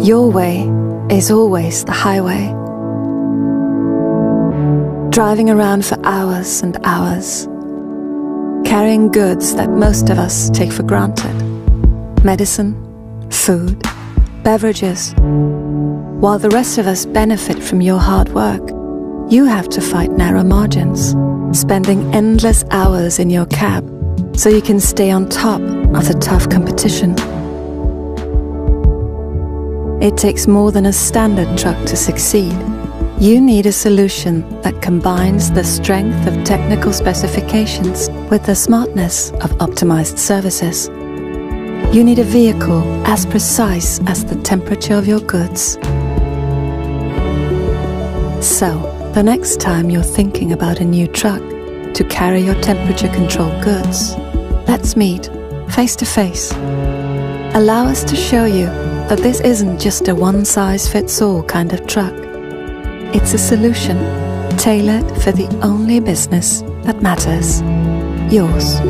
Your way is always the highway. Driving around for hours and hours, carrying goods that most of us take for granted. Medicine, food, beverages. While the rest of us benefit from your hard work, you have to fight narrow margins, spending endless hours in your cab so you can stay on top of the tough competition. It takes more than a standard truck to succeed. You need a solution that combines the strength of technical specifications with the smartness of optimized services. You need a vehicle as precise as the temperature of your goods. So, the next time you're thinking about a new truck to carry your temperature-controlled goods, let's meet face to face. Allow us to show you that this isn't just a one-size-fits-all kind of truck. It's a solution tailored for the only business that matters, yours.